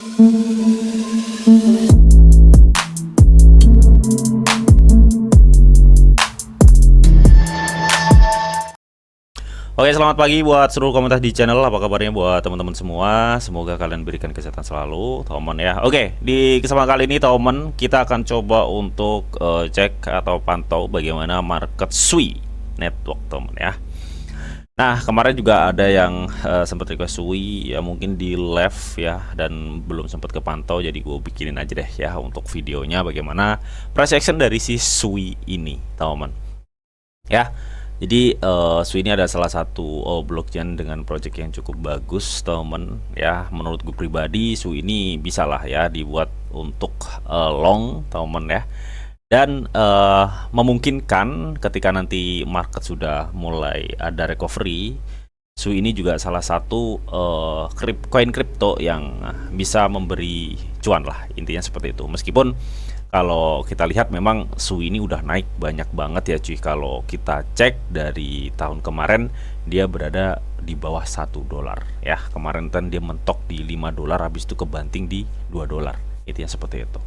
Oke, selamat pagi buat seluruh komunitas di channel. Apa kabarnya buat teman-teman semua? Semoga kalian berikan kesehatan selalu, teman ya. Oke, di kesempatan kali ini teman, kita akan coba untuk cek atau pantau bagaimana market SUI network, teman ya. Nah, kemarin juga ada yang sempat request SUI ya, mungkin di live ya, dan belum sempat kepantau, jadi gue bikinin aja deh ya untuk videonya bagaimana price action dari si SUI ini, teman ya. Jadi SUI ini ada salah satu blockchain dengan project yang cukup bagus, teman ya. Menurut gue pribadi, SUI ini bisa lah ya dibuat untuk long, teman ya. Dan memungkinkan ketika nanti market sudah mulai ada recovery, SUI ini juga salah satu koin kripto yang bisa memberi cuan lah, intinya seperti itu. Meskipun kalau kita lihat memang SUI ini udah naik banyak banget ya cuy. Kalau kita cek dari tahun kemarin dia berada di bawah $1 ya. Kemarin kan dia mentok di $5, habis itu kebanting di $2. Itu yang seperti itu.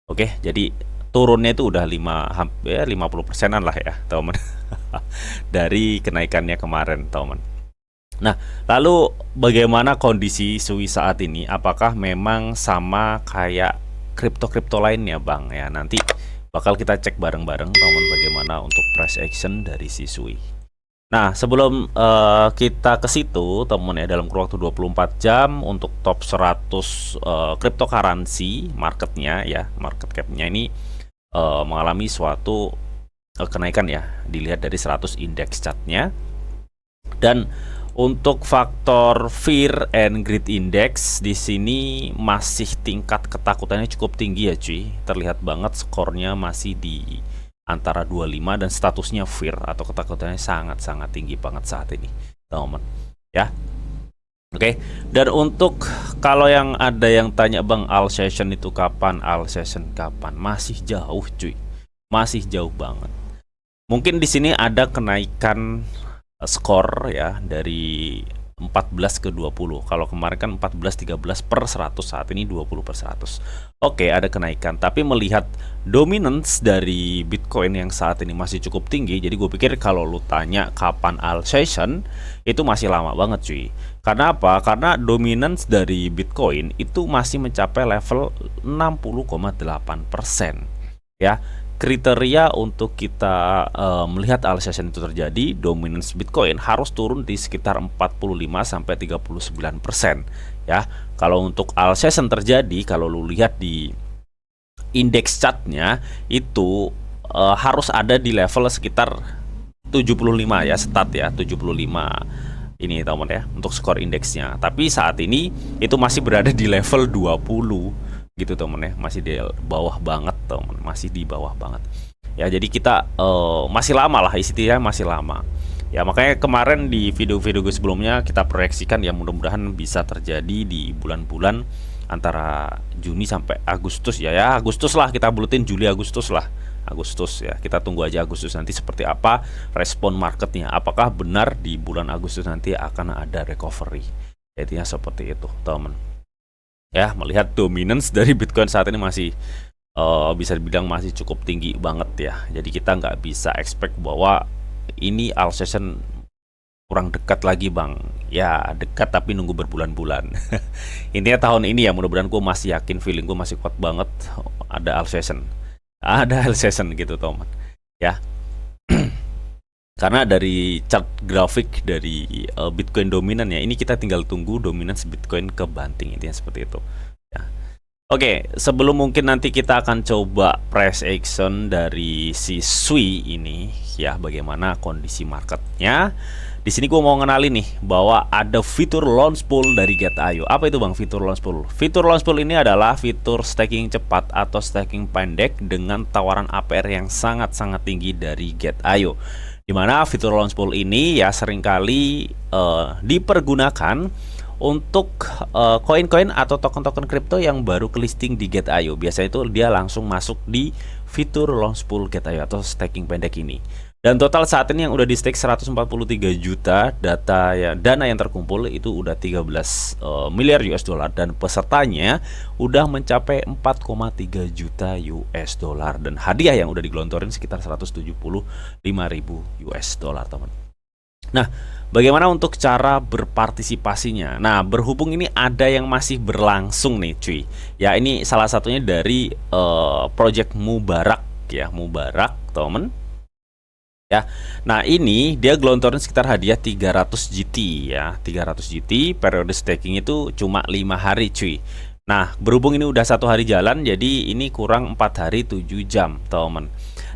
Oke, jadi turunnya itu udah 50%-an lah ya teman dari kenaikannya kemarin, teman. Nah, lalu bagaimana kondisi SUI saat ini? Apakah memang sama kayak kripto-kripto lainnya, Bang? Ya, nanti bakal kita cek bareng-bareng, teman, bagaimana untuk price action dari si SUI. Nah, sebelum kita ke situ, teman ya, dalam kurun waktu 24 jam untuk top 100 cryptocurrency marketnya ya, market capnya ini mengalami suatu kenaikan ya, dilihat dari 100 indeks chartnya. Dan untuk faktor fear and greed index di sini masih tingkat ketakutannya cukup tinggi ya cuy. Terlihat banget skornya masih di antara 25 dan statusnya fear atau ketakutannya sangat-sangat tinggi banget saat ini, teman ya. Oke, dan untuk kalau yang ada yang tanya, Bang, all session itu kapan? All session kapan? Masih jauh cuy. Masih jauh banget. Mungkin di sini ada kenaikan skor ya dari 14 ke 20. Kalau kemarin kan 14-13 per 100, saat ini 20 per 100. Oke, ada kenaikan, tapi melihat dominance dari Bitcoin yang saat ini masih cukup tinggi, jadi gue pikir kalau lu tanya kapan all session, itu masih lama banget cuy. Karena apa? Karena dominance dari Bitcoin itu masih mencapai level 60,8% ya. Kriteria untuk kita melihat all session itu terjadi, dominance Bitcoin harus turun di sekitar 45-39% ya. Kalau untuk all session terjadi, kalau lu lihat di indeks chartnya itu harus ada di level sekitar 75 ya, start ya 75 ini, teman ya, untuk skor indeksnya. Tapi saat ini itu masih berada di level 20 gitu, temen ya, masih di bawah banget, temen, masih di bawah banget ya. Jadi kita masih lama lah, istilahnya masih lama ya. Makanya kemarin di video-video gue sebelumnya kita proyeksikan ya, mudah-mudahan bisa terjadi di bulan-bulan antara Juni sampai Agustus ya. Ya Agustus lah, kita bulutin Juli Agustus lah, Agustus ya. Kita tunggu aja Agustus nanti seperti apa respon marketnya. Apakah benar di bulan Agustus nanti akan ada recovery? Jadinya seperti itu, teman ya. Melihat dominance dari Bitcoin saat ini masih bisa dibilang masih cukup tinggi banget ya. Jadi kita nggak bisa expect bahwa ini all session kurang dekat lagi, Bang. Ya dekat tapi nunggu berbulan-bulan. Intinya tahun ini ya, mudah-mudahan gue masih yakin, feeling gue masih kuat banget ada all session. Ada all session gitu, teman ya. Karena dari chart grafik dari Bitcoin dominan ya, ini kita tinggal tunggu dominance Bitcoin ke banting, intinya seperti itu ya. Oke, sebelum mungkin nanti kita akan coba price action dari si SUI ini ya, bagaimana kondisi marketnya. Di sini gue mau ngenalin nih bahwa ada fitur launch pool dari Get.io. Apa itu, Bang, fitur launch pool? Fitur launch pool ini adalah fitur staking cepat atau staking pendek dengan tawaran APR yang sangat-sangat tinggi dari Get.io. Dimana fitur launch pool ini ya seringkali dipergunakan untuk koin-koin atau token-token kripto yang baru ke listing di Get.io. Biasanya itu dia langsung masuk di fitur launch pool Get.io atau staking pendek ini. Dan total saat ini yang udah di stake 143 juta, dana yang terkumpul itu udah 13 miliar US dollar, dan pesertanya udah mencapai 4,3 juta US dollar, dan hadiah yang udah digelontorin sekitar 175.000 US dollar, teman. Nah, bagaimana untuk cara berpartisipasinya? Nah, berhubung ini ada yang masih berlangsung nih, cuy. Ya, ini salah satunya dari Project Mubarak ya, Mubarak, teman. Ya, nah ini dia gelontorin sekitar hadiah 300 GT ya, 300 GT. Periode staking itu cuma 5 hari, cuy. Nah, berhubung ini udah 1 hari jalan, jadi ini kurang 4 hari 7 jam, teman.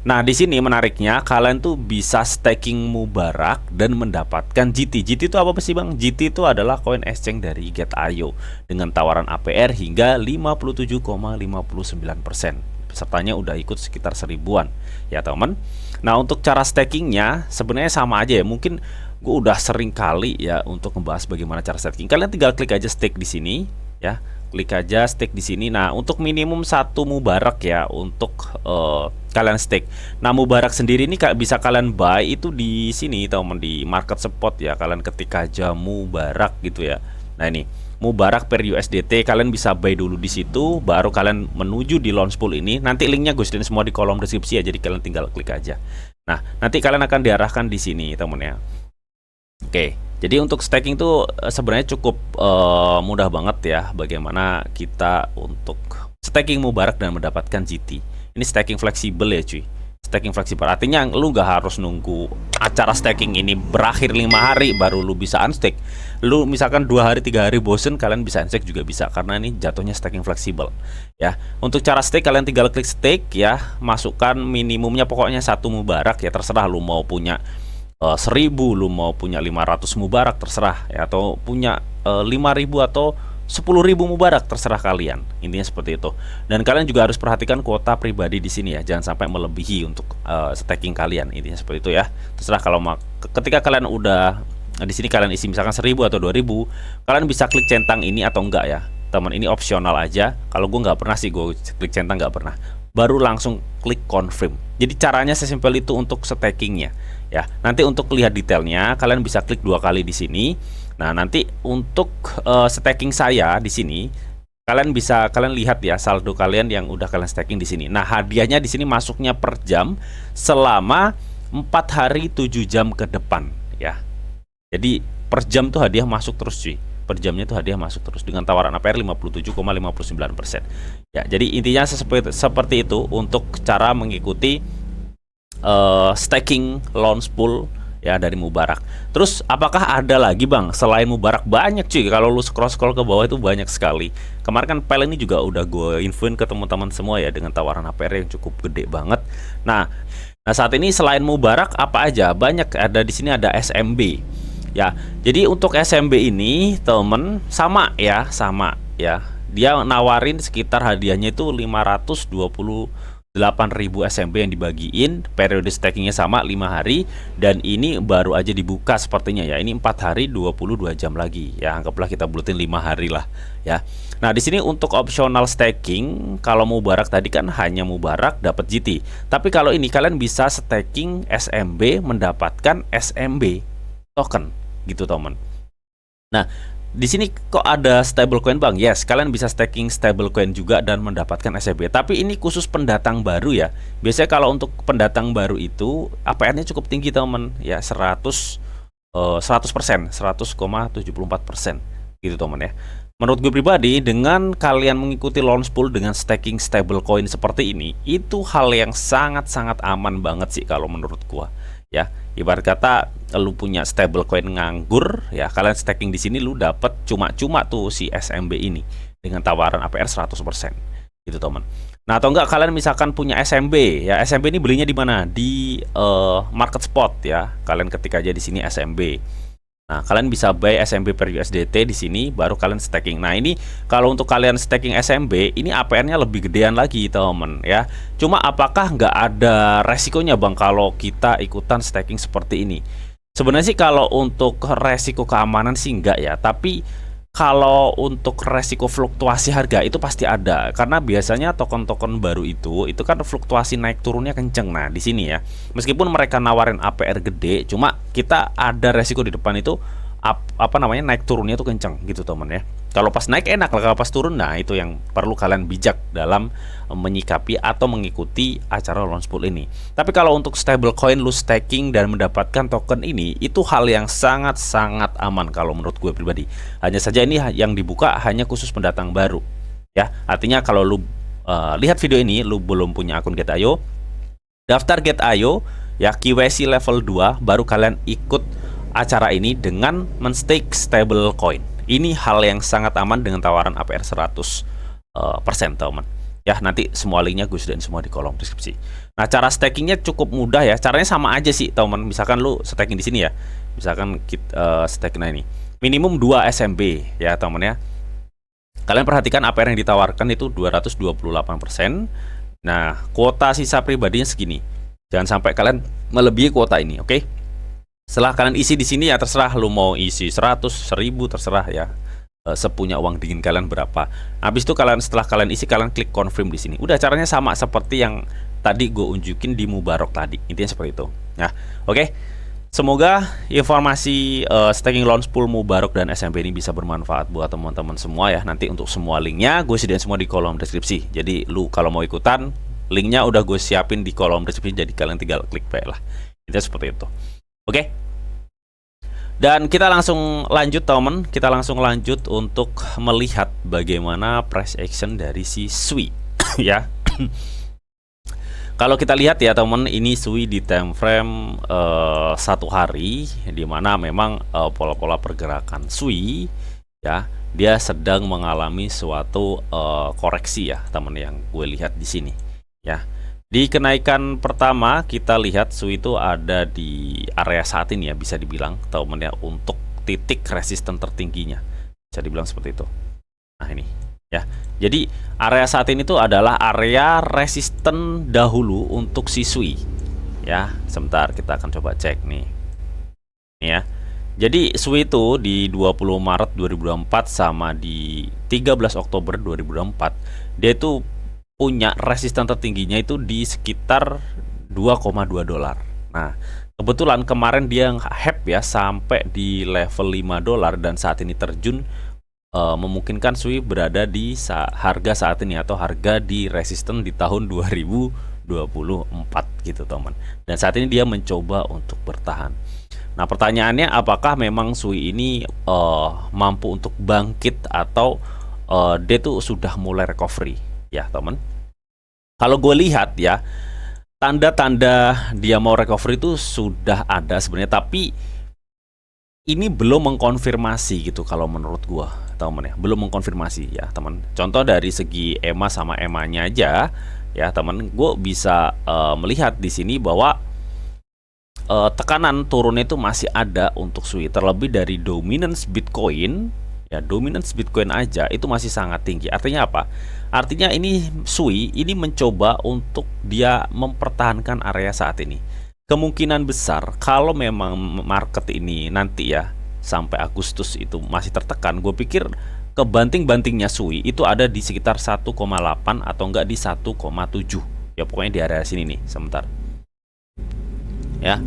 Nah, di sini menariknya kalian tuh bisa staking Mubarak dan mendapatkan GT. GT itu apa sih, Bang? GT itu adalah koin exchange dari Get.io dengan tawaran APR hingga 57,59%. Pesertanya udah ikut sekitar 1000-an ya, teman. Nah, untuk cara stakingnya sebenarnya sama aja ya. Mungkin gue udah sering kali ya untuk membahas bagaimana cara staking. Kalian tinggal klik aja stake di sini ya. Klik aja stake di sini. Nah, untuk minimum 1 Mubarak ya untuk kalian stake. Nah, Mubarak sendiri ini bisa kalian buy itu di sini, teman, di market spot ya. Kalian ketik aja Mubarak gitu ya. Nah, ini Mubarak per USDT, kalian bisa buy dulu di situ, baru kalian menuju di launch pool ini. Nanti linknya gue sediain semua di kolom deskripsi ya, jadi kalian tinggal klik aja. Nah, nanti kalian akan diarahkan di sini, temen ya. Oke, jadi untuk staking tuh sebenarnya cukup mudah banget ya. Bagaimana kita untuk staking Mubarak dan mendapatkan GT. Ini staking fleksibel ya, cuy. Staking fleksibel artinya lu nggak harus nunggu acara staking ini berakhir 5 hari baru lu bisa unstake. Lu misalkan 2 hari 3 hari bosen, kalian bisa unstake juga bisa, karena ini jatuhnya staking fleksibel ya. Untuk cara stake kalian tinggal klik stake ya, masukkan minimumnya pokoknya 1 Mubarak ya, terserah lu mau punya 1000, lu mau punya 500 Mubarak terserah ya, atau punya 5000 atau 10.000 Mubarak terserah kalian. Intinya seperti itu. Dan kalian juga harus perhatikan kuota pribadi di sini ya, jangan sampai melebihi untuk staking kalian. Intinya seperti itu ya. Terserah, kalau ketika kalian udah di sini kalian isi misalkan 1000 atau 2000, kalian bisa klik centang ini atau enggak ya, teman. Ini opsional aja. Kalau gue nggak pernah sih, gue klik centang nggak pernah. Baru langsung klik confirm. Jadi caranya sesimpel itu untuk stakingnya ya. Nanti untuk lihat detailnya kalian bisa klik 2 kali di sini. Nah, nanti untuk staking saya di sini kalian lihat ya saldo kalian yang udah kalian staking di sini. Nah, hadiahnya di sini masuknya per jam selama 4 hari 7 jam ke depan ya. Jadi per jam tuh hadiah masuk terus, cuy. Per jamnya tuh hadiah masuk terus dengan tawaran APR 57,59%. Ya, jadi intinya seperti itu untuk cara mengikuti staking launch pool ya dari Mubarak. Terus apakah ada lagi, Bang, selain Mubarak? Banyak, cuy. Kalau lu scroll ke bawah itu banyak sekali. Kemarin kan PEL ini juga udah gue infoin ke teman-teman semua ya, dengan tawaran APR yang cukup gede banget. Nah, saat ini selain Mubarak apa aja? Banyak, ada di sini ada SMB. Ya, jadi untuk SMB ini, temen, sama ya. Dia nawarin sekitar hadiahnya itu 528.000 SMB yang dibagiin. Periode stakingnya sama 5 hari, dan ini baru aja dibuka sepertinya ya. Ini 4 hari 22 jam lagi ya, anggaplah kita bulatin 5 hari lah ya. Nah, di sini untuk optional staking, kalau Mubarak tadi kan hanya Mubarak dapat GT. Tapi kalau ini kalian bisa staking SMB mendapatkan SMB token gitu, teman. Nah, di sini kok ada stablecoin, Bang? Yes, kalian bisa staking stablecoin juga dan mendapatkan SMB. Tapi ini khusus pendatang baru ya. Biasanya kalau untuk pendatang baru itu APR-nya cukup tinggi, teman. Ya, 100%, 100,74% gitu, teman ya. Menurut gue pribadi, dengan kalian mengikuti launch pool dengan staking stablecoin seperti ini, itu hal yang sangat-sangat aman banget sih kalau menurut gua. Ya, ibarat kata lu punya stablecoin nganggur ya, kalian staking di sini lu dapat cuma-cuma tuh si SMB ini dengan tawaran APR 100% gitu, teman. Nah, atau enggak kalian misalkan punya SMB ya, SMB ini belinya di mana? Di market spot ya. Kalian ketik aja di sini SMB. Nah, kalian bisa buy SMB per USDT di sini, baru kalian staking. Nah, ini kalau untuk kalian staking SMB, ini APR-nya lebih gedean lagi, teman ya. Cuma apakah nggak ada resikonya, Bang, kalau kita ikutan staking seperti ini? Sebenarnya sih kalau untuk resiko keamanan sih enggak ya, tapi kalau untuk resiko fluktuasi harga itu pasti ada, karena biasanya token-token baru itu kan fluktuasi naik turunnya kenceng. Nah, di sini ya, meskipun mereka nawarin APR gede, cuma kita ada resiko di depan itu apa namanya, naik turunnya itu kenceng gitu teman ya. Kalau pas naik enak lah, kalau pas turun, nah itu yang perlu kalian bijak dalam menyikapi atau mengikuti acara launch pool ini. Tapi kalau untuk stablecoin lu staking dan mendapatkan token ini, itu hal yang sangat-sangat aman kalau menurut gue pribadi. Hanya saja ini yang dibuka hanya khusus pendatang baru ya. Artinya kalau lu lihat video ini, lu belum punya akun Get.io, daftar Get.io ya, KYC level 2, baru kalian ikut acara ini dengan men-stake stablecoin. Ini hal yang sangat aman dengan tawaran APR 100% teman. Ya, nanti semua linknya gue sediain semua di kolom deskripsi. Nah, cara stakingnya cukup mudah ya. Caranya sama aja sih teman. Misalkan lu staking di sini ya. Misalkan kita staking, nah ini minimum 2 SMB ya teman ya. Kalian perhatikan APR yang ditawarkan itu 228%. Nah, kuota sisa pribadinya segini. Jangan sampai kalian melebihi kuota ini, oke? Setelah kalian isi di sini ya terserah, lu mau isi 100, 1000 terserah ya. Sepunya uang dingin kalian berapa. Habis itu setelah kalian isi, kalian klik confirm di sini. Udah, caranya sama seperti yang tadi gue unjukin di Mubarok tadi. Intinya seperti itu. Nah, oke. Semoga informasi staking launch pool Mubarok dan SMP ini bisa bermanfaat buat teman-teman semua ya. Nanti untuk semua linknya gue sediain semua di kolom deskripsi. Jadi lu kalau mau ikutan, linknya udah gue siapin di kolom deskripsi. Jadi kalian tinggal klik baik lah. Itu seperti itu. Oke. Dan kita langsung lanjut teman. Kita langsung lanjut untuk melihat bagaimana price action dari si SUI ya. Kalau kita lihat ya teman, ini SUI di time frame 1 hari, dimana memang pola-pola pergerakan SUI ya, dia sedang mengalami suatu koreksi ya teman, yang gue lihat di sini ya. Di kenaikan pertama kita lihat SUI itu ada di area saat ini ya, bisa dibilang teman ya, untuk titik resisten tertingginya, bisa dibilang seperti itu. Nah ini ya, jadi area saat ini tuh adalah area resisten dahulu untuk si SUI ya. Sebentar, kita akan coba cek nih ya. Jadi SUI itu di 20 Maret 2024 sama di 13 Oktober 2024 dia itu punya resisten tertingginya itu di sekitar 2,2 dolar. Nah, kebetulan kemarin dia hype ya sampai di level 5 dolar, dan saat ini terjun memungkinkan SUI berada di harga saat ini atau harga di resisten di tahun 2024 gitu teman. Dan saat ini dia mencoba untuk bertahan. Nah, pertanyaannya apakah memang SUI ini mampu untuk bangkit atau dia tuh sudah mulai recovery ya teman. Kalau gue lihat ya, tanda-tanda dia mau recovery itu sudah ada sebenarnya, tapi ini belum mengkonfirmasi gitu kalau menurut gue teman ya, belum mengkonfirmasi ya teman. Contoh dari segi EMA sama EMA-nya aja ya teman, gue bisa melihat di sini bahwa tekanan turunnya itu masih ada untuk SUI, terlebih dari dominance Bitcoin ya. Dominance Bitcoin aja itu masih sangat tinggi. Artinya apa? Artinya ini SUI ini mencoba untuk dia mempertahankan area saat ini. Kemungkinan besar kalau memang market ini nanti ya sampai Agustus itu masih tertekan, gue pikir kebanting-bantingnya SUI itu ada di sekitar 1,8 atau enggak di 1,7 ya, pokoknya di area sini nih. Sebentar ya,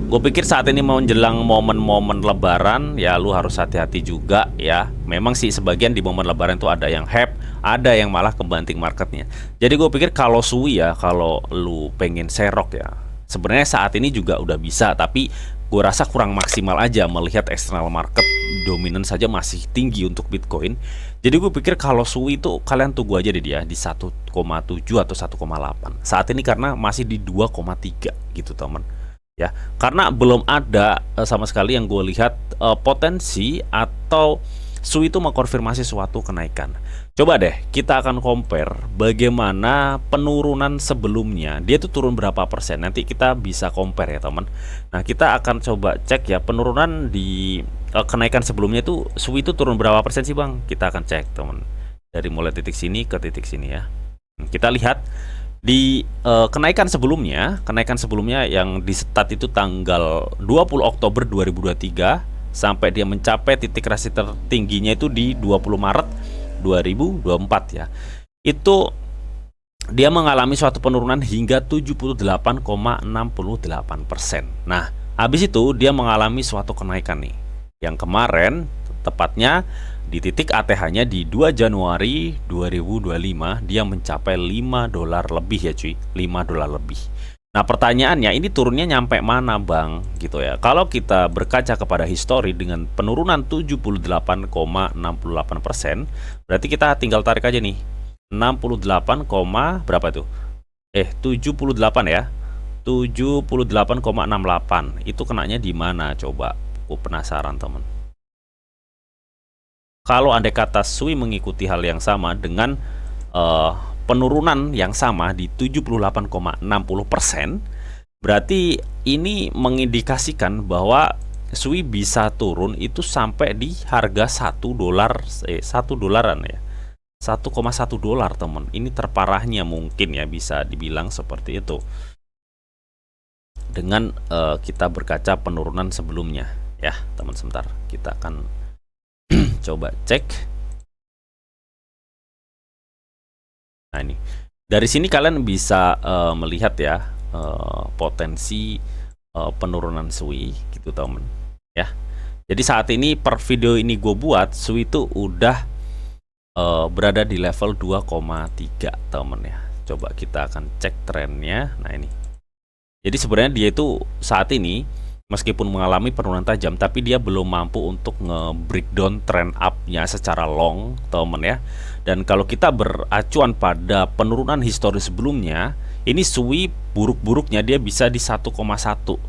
gue pikir saat ini mau menjelang momen-momen lebaran ya, lu harus hati-hati juga ya. Memang sih sebagian di momen lebaran itu ada yang hype, ada yang malah kebanting marketnya. Jadi gue pikir kalau SUI ya, kalau lu pengen serok ya, sebenarnya saat ini juga udah bisa, tapi gue rasa kurang maksimal aja melihat external market dominan saja masih tinggi untuk Bitcoin. Jadi gue pikir kalau SUI itu kalian tunggu aja deh dia di 1,7 atau 1,8 saat ini, karena masih di 2,3 gitu teman ya, karena belum ada sama sekali yang gue lihat potensi atau SUI itu mengkonfirmasi suatu kenaikan. Coba deh kita akan compare bagaimana penurunan sebelumnya, dia tuh turun berapa persen, nanti kita bisa compare ya teman. Nah, kita akan coba cek ya penurunan di kenaikan sebelumnya itu SUI itu turun berapa persen sih bang. Kita akan cek teman, dari mulai titik sini ke titik sini ya. Kita lihat di kenaikan sebelumnya yang di start itu tanggal 20 Oktober 2023 sampai dia mencapai titik resisten tertingginya itu di 20 Maret 2024 ya. Itu dia mengalami suatu penurunan hingga 78,68%. Nah, habis itu dia mengalami suatu kenaikan nih. Yang kemarin tepatnya di titik ATH-nya di 2 Januari 2025 dia mencapai 5 dolar lebih ya cuy, 5 dolar lebih. Nah, pertanyaannya ini turunnya nyampe mana bang gitu ya. Kalau kita berkaca kepada histori dengan penurunan 78,68%, berarti kita tinggal tarik aja nih 68, berapa tuh? 78 ya. 78,68 itu kenanya di mana coba? Aku penasaran teman. Kalau andai kata Sui mengikuti hal yang sama dengan penurunan yang sama di 78,60%, berarti ini mengindikasikan bahwa Sui bisa turun itu sampai di harga 1 dolar 1 dolaran ya. 1,1 dolar teman. Ini terparahnya mungkin ya, bisa dibilang seperti itu. Dengan kita berkaca penurunan sebelumnya ya, teman. Sebentar, kita akan coba cek. Nah, ini dari sini kalian bisa melihat ya potensi penurunan Sui gitu teman ya. Jadi saat ini per video ini gue buat, Sui itu udah berada di level 2,3 temen ya. Coba kita akan cek trennya. Nah ini, jadi sebenarnya dia itu saat ini meskipun mengalami penurunan tajam, tapi dia belum mampu untuk nge-breakdown trend up-nya secara long temen ya. Dan kalau kita beracuan pada penurunan historis sebelumnya, ini Sui buruk-buruknya dia bisa di 1,1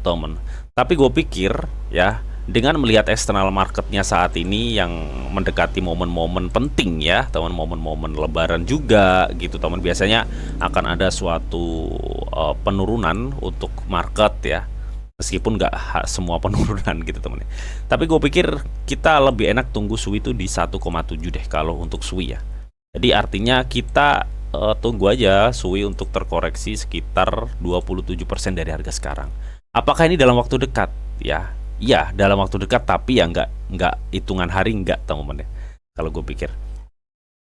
temen. Tapi gue pikir ya, dengan melihat eksternal marketnya saat ini yang mendekati momen-momen penting ya teman, momen-momen lebaran juga gitu teman, biasanya akan ada suatu penurunan untuk market ya, meskipun nggak semua penurunan gitu teman. Tapi gue pikir kita lebih enak tunggu Sui itu di 1,7 deh kalau untuk Sui ya. Jadi artinya kita tunggu aja Sui untuk terkoreksi sekitar 27% dari harga sekarang. Apakah ini dalam waktu dekat ya? Iya, dalam waktu dekat, tapi ya nggak hitungan hari, nggak teman-teman ya, kalau gue pikir.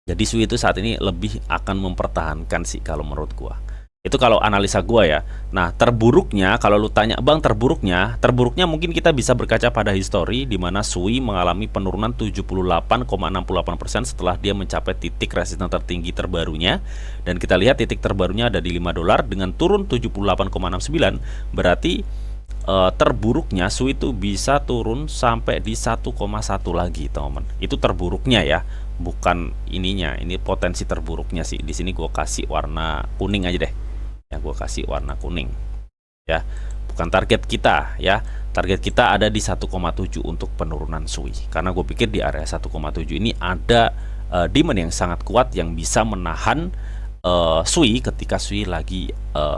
Jadi Sui itu saat ini lebih akan mempertahankan sih kalau menurut gua. Itu kalau analisa gua ya. Nah, terburuknya kalau lu tanya, "Bang, terburuknya mungkin kita bisa berkaca pada histori di mana Sui mengalami penurunan 78,68% setelah dia mencapai titik resisten tertinggi terbarunya, dan kita lihat titik terbarunya ada di 5 dolar dengan turun 78,69, berarti terburuknya Sui itu bisa turun sampai di 1,1 lagi teman-teman. Itu terburuknya ya, bukan ininya. Ini potensi terburuknya sih. Di sini gue kasih warna kuning aja deh ya, gue kasih warna kuning ya, bukan target kita ya. Target kita ada di 1,7 untuk penurunan Sui, karena gue pikir di area 1,7 ini ada demand yang sangat kuat yang bisa menahan Sui ketika Sui lagi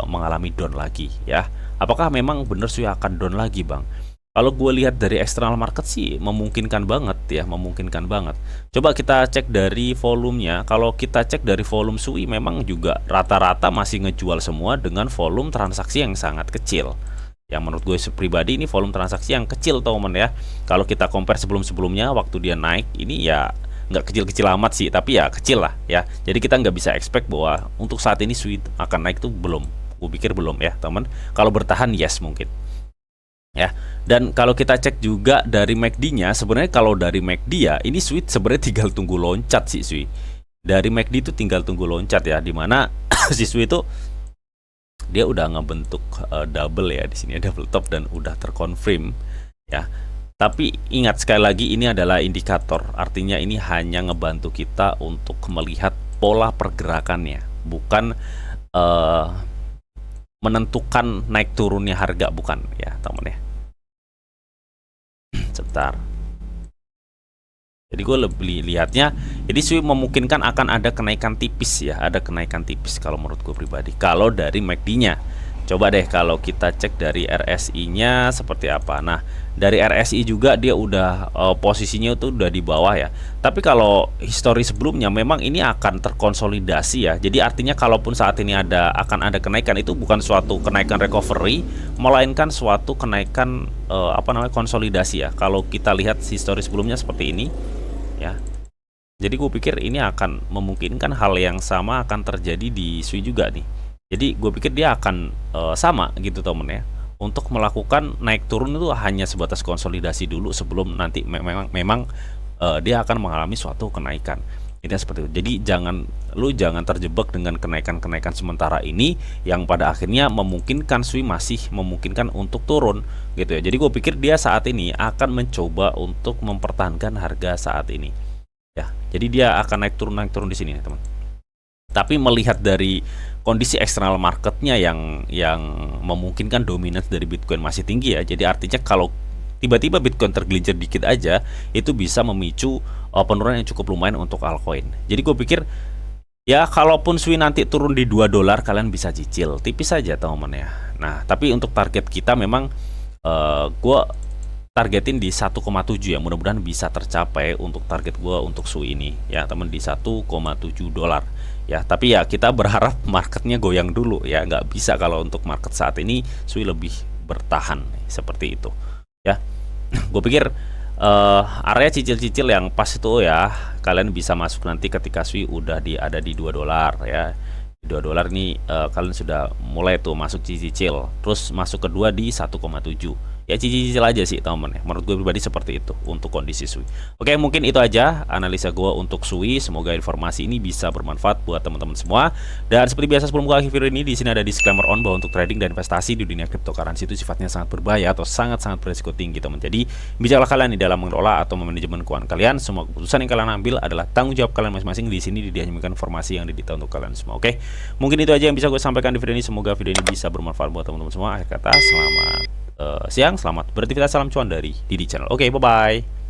mengalami down lagi ya. Apakah memang benar Sui akan down lagi bang? Kalau gue lihat dari external market sih memungkinkan banget ya, memungkinkan banget. Coba kita cek dari volumenya. Kalau kita cek dari volume Sui memang juga rata-rata masih ngejual semua dengan volume transaksi yang sangat kecil. Yang menurut gue pribadi ini volume transaksi yang kecil teman ya. Kalau kita compare sebelum-sebelumnya waktu dia naik, ini ya nggak kecil-kecil amat sih, tapi ya kecil lah ya. Jadi kita nggak bisa expect bahwa untuk saat ini Sui akan naik tuh, belum. Gue pikir belum ya teman. Kalau bertahan yes mungkin ya. Dan kalau kita cek juga dari MACD-nya, sebenarnya kalau dari MACD ya ini Sui sebenarnya tinggal tunggu loncat sih Sui. Dari MACD itu tinggal tunggu loncat ya, dimana si Sui itu dia udah ngebentuk double ya, di sini double top dan udah terkonfirm ya. Tapi ingat sekali lagi, ini adalah indikator, artinya ini hanya ngebantu kita untuk melihat pola pergerakannya, bukan menentukan naik turunnya harga, bukan ya teman ya. Sebentar. Jadi gue lebih lihatnya, jadi Sui memungkinkan akan ada kenaikan tipis ya, ada kenaikan tipis kalau menurut gue pribadi. Kalau dari MACD-nya, Coba deh kalau kita cek dari RSI-nya seperti apa. Nah, dari RSI juga dia udah posisinya itu udah di bawah ya. Tapi kalau histori sebelumnya memang ini akan terkonsolidasi ya. Jadi artinya kalaupun saat ini akan ada kenaikan, itu bukan suatu kenaikan recovery, melainkan suatu kenaikan konsolidasi ya. Kalau kita lihat histori sebelumnya seperti ini ya. Jadi gue pikir ini akan memungkinkan hal yang sama akan terjadi di SUI juga nih. Jadi gue pikir dia akan sama gitu temen ya. Untuk melakukan naik turun itu hanya sebatas konsolidasi dulu sebelum nanti memang dia akan mengalami suatu kenaikan. Ini seperti itu. Jadi jangan terjebak dengan kenaikan-kenaikan sementara ini yang pada akhirnya memungkinkan SUI masih memungkinkan untuk turun gitu ya. Jadi gue pikir dia saat ini akan mencoba untuk mempertahankan harga saat ini. Ya, jadi dia akan naik turun di sini, teman. Tapi melihat dari kondisi eksternal marketnya yang memungkinkan dominance dari Bitcoin masih tinggi ya. Jadi artinya kalau tiba-tiba Bitcoin tergelincir dikit aja, itu bisa memicu penurunan yang cukup lumayan untuk altcoin. Jadi gue pikir ya kalaupun SUI nanti turun di $2, kalian bisa cicil tipis saja teman ya. Nah, tapi untuk target kita memang gue targetin di 1,7 ya, mudah-mudahan bisa tercapai untuk target gua untuk SUI ini ya teman, di $1,7 ya. Tapi ya kita berharap marketnya goyang dulu ya, nggak bisa kalau untuk market saat ini SUI lebih bertahan seperti itu ya. Gue pikir area cicil-cicil yang pas itu ya kalian bisa masuk nanti ketika SUI udah ada di $2 ya. $2 nih kalian sudah mulai tuh masuk cicil, terus masuk kedua di 1,7 ya, cicil aja sih teman ya. Menurut gue pribadi seperti itu untuk kondisi SUI. Oke, mungkin itu aja analisa gue untuk SUI. Semoga informasi ini bisa bermanfaat buat teman-teman semua. Dan seperti biasa sebelum gue akhir video ini, di sini ada disclaimer on bahwa untuk trading dan investasi di dunia cryptocurrency itu sifatnya sangat berbahaya atau sangat-sangat berisiko tinggi teman. Jadi bijaklah kalian di dalam mengelola atau memanajemen keuangan kalian. Semua keputusan yang kalian ambil adalah tanggung jawab kalian masing-masing. Di sini dihadirkan informasi yang didetail untuk kalian semua. Oke, mungkin itu aja yang bisa gue sampaikan di video ini. Semoga video ini bisa bermanfaat buat teman-teman semua. Akhir kata, selamat siang, selamat beraktivitas, salam cuan dari Didi Channel. Oke, bye-bye.